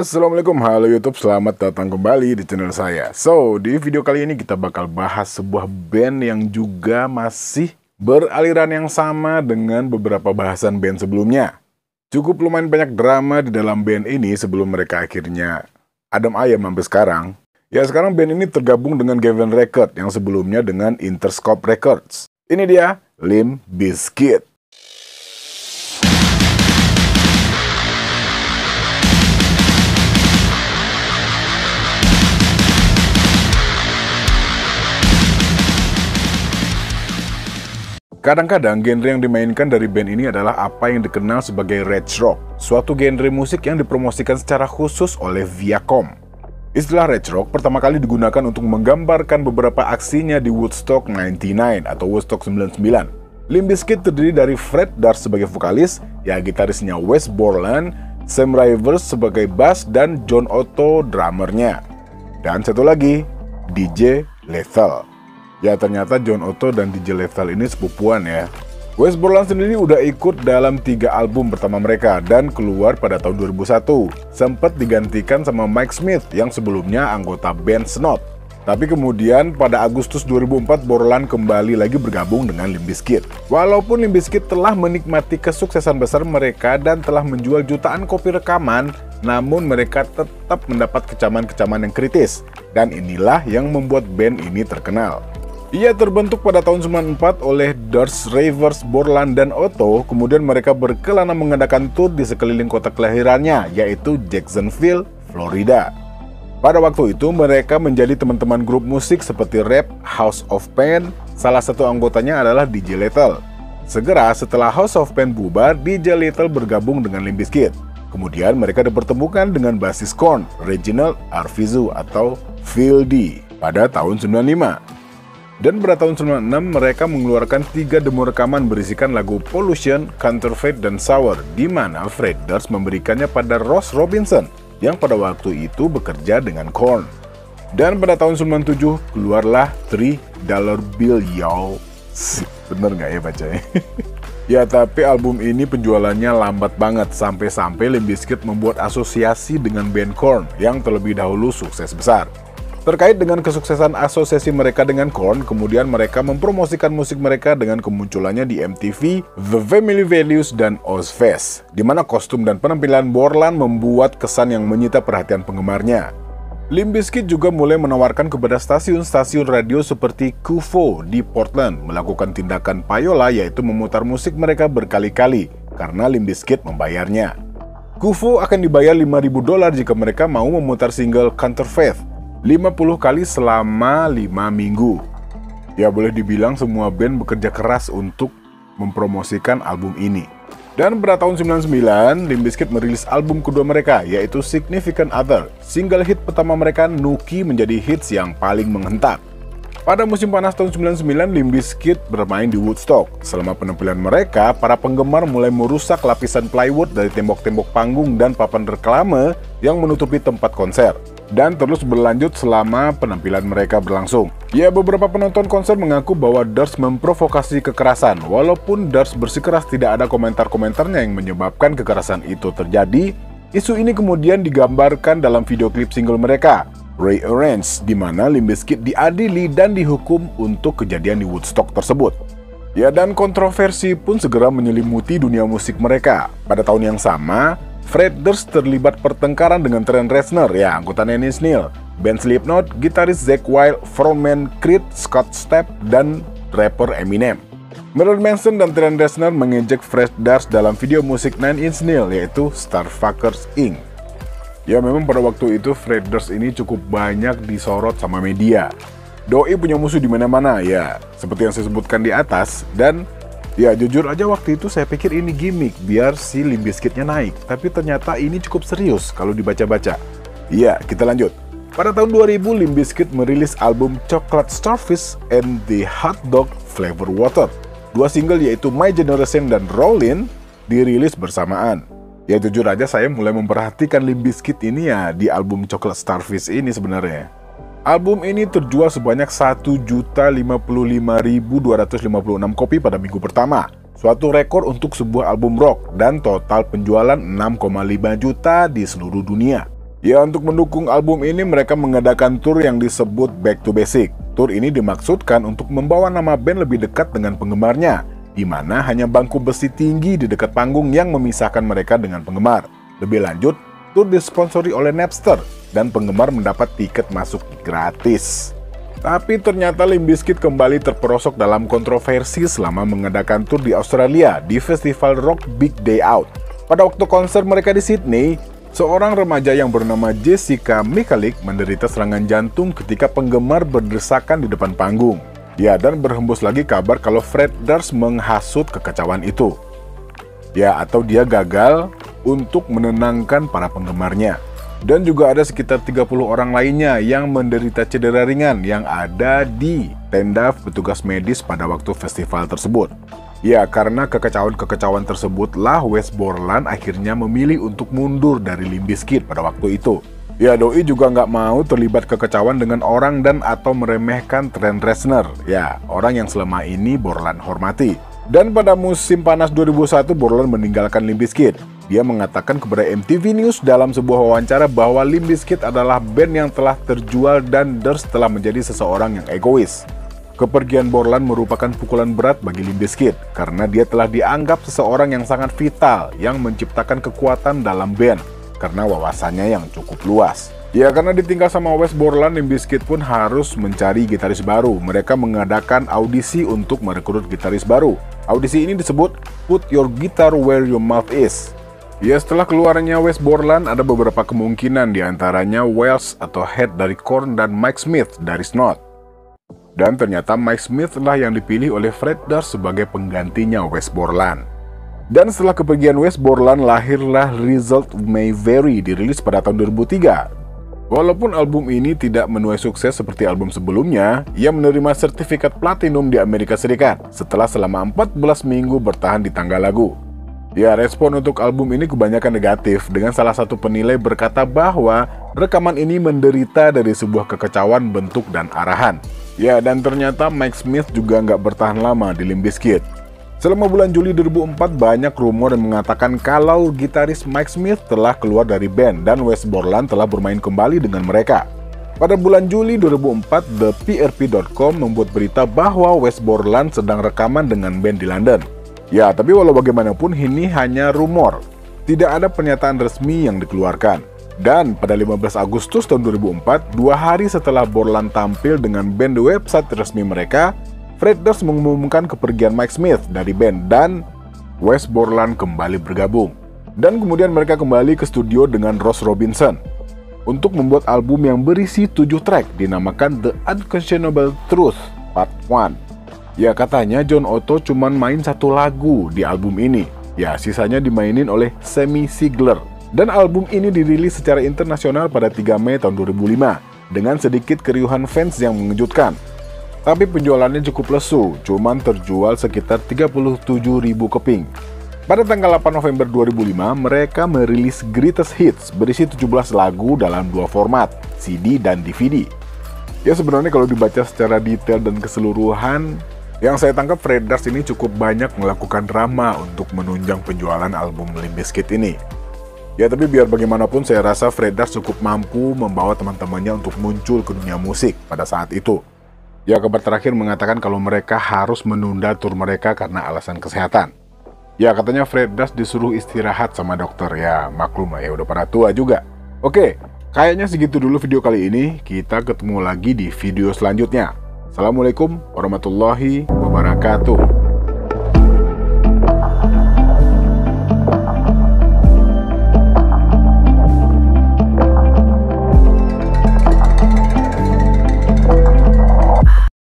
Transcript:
Assalamualaikum, halo YouTube, selamat datang kembali di channel saya. Di video kali ini kita bakal bahas sebuah band yang juga masih beraliran yang sama dengan beberapa bahasan band sebelumnya. Cukup lumayan banyak drama di dalam band ini sebelum mereka akhirnya adem ayem sampai sekarang. Ya, sekarang band ini tergabung dengan Geffen Records yang sebelumnya dengan Interscope Records. Ini dia, Limp Bizkit. Kadang-kadang genre yang dimainkan dari band ini adalah apa yang dikenal sebagai rage rock, suatu genre musik yang dipromosikan secara khusus oleh Viacom. Istilah rage rock pertama kali digunakan untuk menggambarkan beberapa aksinya di Woodstock 99 atau Woodstock 99. Limp Bizkit terdiri dari Fred Durst sebagai vokalis, ya gitarisnya Wes Borland, Sam Rivers sebagai bass, dan John Otto drummernya. Dan satu lagi, DJ Lethal. Ya, ternyata John Otto dan DJ Lethal ini sepupuan ya. Wes Borland sendiri udah ikut dalam 3 album pertama mereka dan keluar pada tahun 2001. Sempat digantikan sama Mike Smith yang sebelumnya anggota band Snot. Tapi kemudian pada Agustus 2004 Borland kembali lagi bergabung dengan Limp Bizkit. Walaupun Limp Bizkit telah menikmati kesuksesan besar mereka dan telah menjual jutaan kopi rekaman, namun mereka tetap mendapat kecaman-kecaman yang kritis. Dan inilah yang membuat band ini terkenal. Ia terbentuk pada tahun 1994 oleh Durst, Rivers, Borland, dan Otto. Kemudian mereka berkelana mengadakan tur di sekeliling kota kelahirannya, yaitu Jacksonville, Florida. Pada waktu itu mereka menjadi teman-teman grup musik seperti rap House of Pain. Salah satu anggotanya adalah DJ Lethal. Segera setelah House of Pain bubar, DJ Lethal bergabung dengan Limp Bizkit. Kemudian mereka dipertemukan dengan basis Korn, Reginald Arvizu atau Phil D pada tahun 1995. Dan pada tahun 1996 mereka mengeluarkan 3 demo rekaman berisikan lagu Pollution, Counterfeit, dan Sour, di mana Fred Durst memberikannya pada Ross Robinson yang pada waktu itu bekerja dengan Korn. Dan pada tahun 1997 keluarlah $3 Bill Yo. Bener nggak ya bacanya? Ya, tapi album ini penjualannya lambat banget sampai-sampai Limp Bizkit membuat asosiasi dengan band Korn yang terlebih dahulu sukses besar. Terkait dengan kesuksesan asosiasi mereka dengan Korn, kemudian mereka mempromosikan musik mereka dengan kemunculannya di MTV, The Family Values, dan Ozzfest, di mana kostum dan penampilan Borland membuat kesan yang menyita perhatian penggemarnya. Limp Bizkit juga mulai menawarkan kepada stasiun-stasiun radio seperti KUFO di Portland melakukan tindakan payola, yaitu memutar musik mereka berkali-kali karena Limp Bizkit membayarnya. KUFO akan dibayar $5.000 jika mereka mau memutar single Counterfeit 50 kali selama 5 minggu. Ya, boleh dibilang semua band bekerja keras untuk mempromosikan album ini. Dan pada tahun 99, Limp Bizkit merilis album kedua mereka, yaitu Significant Other. Single hit pertama mereka, Nookie, menjadi hits yang paling menghentak. Pada musim panas tahun 99, Limp Bizkit bermain di Woodstock. Selama penampilan mereka, para penggemar mulai merusak lapisan plywood dari tembok-tembok panggung dan papan reklame yang menutupi tempat konser. Dan terus berlanjut selama penampilan mereka berlangsung. Ya, beberapa penonton konser mengaku bahwa Durst memprovokasi kekerasan. Walaupun Durst bersikeras tidak ada komentar-komentarnya yang menyebabkan kekerasan itu terjadi, isu ini kemudian digambarkan dalam video klip single mereka, Rearrange, di mana Limp Bizkit diadili dan dihukum untuk kejadian di Woodstock tersebut. Ya, dan kontroversi pun segera menyelimuti dunia musik mereka. Pada tahun yang sama, Fred Durst terlibat pertengkaran dengan Trent Reznor, ya anggota Nine Inch Nails, band Slipknot, gitaris Zakk Wylde, frontman Creed, Scott Stapp, dan rapper Eminem. Marilyn Manson dan Trent Reznor mengejek Fred Durst dalam video musik Nine Inch Nails, yaitu Starfuckers Inc. Ya, memang pada waktu itu Fred Durst ini cukup banyak disorot sama media. Doi punya musuh di mana-mana, ya seperti yang saya sebutkan di atas. Dan ya, jujur aja waktu itu saya pikir ini gimmick biar si Limp Bizkitnya naik, tapi ternyata ini cukup serius kalau dibaca-baca. Iya, kita lanjut. Pada tahun 2000, Limp Bizkit merilis album Chocolate Starfish and the Hot Dog Flavor Water. 2 single yaitu My Generation dan Rollin' dirilis bersamaan. Ya, jujur aja saya mulai memperhatikan Limp Bizkit ini ya di album Chocolate Starfish ini sebenarnya. Album ini terjual sebanyak 1.055.256 kopi pada minggu pertama. Suatu rekor untuk sebuah album rock dan total penjualan 6,5 juta di seluruh dunia. Ya, untuk mendukung album ini mereka mengadakan tour yang disebut Back to Basic. Tour ini dimaksudkan untuk membawa nama band lebih dekat dengan penggemarnya, di mana hanya bangku besi tinggi di dekat panggung yang memisahkan mereka dengan penggemar. Lebih lanjut, tour disponsori oleh Napster dan penggemar mendapat tiket masuk gratis. Tapi ternyata Limp Bizkit kembali terperosok dalam kontroversi selama mengadakan tour di Australia di festival rock Big Day Out. Pada waktu konser mereka di Sydney, seorang remaja yang bernama Jessica Michalak menderita serangan jantung ketika penggemar berdesakan di depan panggung. Ya, dan berhembus lagi kabar kalau Fred Durst menghasut kekacauan itu. Ya, atau dia gagal untuk menenangkan para penggemarnya. Dan juga ada sekitar 30 orang lainnya yang menderita cedera ringan yang ada di tenda petugas medis pada waktu festival tersebut. Ya, karena kekacauan-kekacauan tersebutlah Wes Borland akhirnya memilih untuk mundur dari Limp Bizkit pada waktu itu. Ya, Doi juga nggak mau terlibat kekacauan dengan orang dan atau meremehkan Trent Reznor. Ya, orang yang selama ini Borland hormati. Dan pada musim panas 2001, Borland meninggalkan Limp Bizkit. Dia mengatakan kepada MTV News dalam sebuah wawancara bahwa Limp Bizkit adalah band yang telah terjual dan Durst telah menjadi seseorang yang egois. Kepergian Borland merupakan pukulan berat bagi Limp Bizkit karena dia telah dianggap seseorang yang sangat vital yang menciptakan kekuatan dalam band karena wawasannya yang cukup luas. Ya, karena ditinggal sama Wes Borland, Limp Bizkit pun harus mencari gitaris baru. Mereka mengadakan audisi untuk merekrut gitaris baru. Audisi ini disebut Put Your Guitar Where Your Mouth Is. Ya, setelah keluarnya Wes Borland, ada beberapa kemungkinan, diantaranya Welsh atau Head dari Korn dan Mike Smith dari Snot. Dan ternyata Mike Smith lah yang dipilih oleh Fred Durst sebagai penggantinya Wes Borland. Dan setelah kepergian Wes Borland, lahirlah Result May Vary, dirilis pada tahun 2003. Walaupun album ini tidak menuai sukses seperti album sebelumnya, ia menerima sertifikat platinum di Amerika Serikat setelah selama 14 minggu bertahan di tangga lagu. Ya, respon untuk album ini kebanyakan negatif, dengan salah satu penilai berkata bahwa rekaman ini menderita dari sebuah kekacauan bentuk dan arahan. Ya, dan ternyata Mike Smith juga nggak bertahan lama di Limp Bizkit. Selama bulan Juli 2004, banyak rumor yang mengatakan kalau gitaris Mike Smith telah keluar dari band dan Wes Borland telah bermain kembali dengan mereka. Pada bulan Juli 2004, ThePRP.com membuat berita bahwa Wes Borland sedang rekaman dengan band di London. Ya, tapi walau bagaimanapun ini hanya rumor. Tidak ada pernyataan resmi yang dikeluarkan. Dan pada 15 Agustus tahun 2004, 2 hari setelah Borland tampil dengan band di website resmi mereka, Fred Durst mengumumkan kepergian Mike Smith dari band dan Wes Borland kembali bergabung. Dan kemudian mereka kembali ke studio dengan Ross Robinson untuk membuat album yang berisi 7 track dinamakan The Unquestionable Truth Part 1. Ya, katanya John Otto cuman main 1 lagu di album ini. Ya, sisanya dimainin oleh Sammy Sigler. Dan album ini dirilis secara internasional pada 3 Mei tahun 2005 dengan sedikit keriuhan fans yang mengejutkan. Tapi penjualannya cukup lesu, cuman terjual sekitar 37.000 keping. Pada tanggal 8 November 2005, mereka merilis Greatest Hits berisi 17 lagu dalam 2 format, CD dan DVD. Ya, sebenarnya kalau dibaca secara detail dan keseluruhan, yang saya tangkap Fred Durst ini cukup banyak melakukan drama untuk menunjang penjualan album Limp Bizkit ini. Ya, tapi biar bagaimanapun saya rasa Fred Durst cukup mampu membawa teman-temannya untuk muncul ke dunia musik pada saat itu. Ya, kabar terakhir mengatakan kalau mereka harus menunda tur mereka karena alasan kesehatan. Ya, katanya Fred Durst disuruh istirahat sama dokter. Ya, maklum lah ya, udah pada tua juga. Oke, kayaknya segitu dulu video kali ini. Kita ketemu lagi di video selanjutnya. Assalamualaikum warahmatullahi wabarakatuh.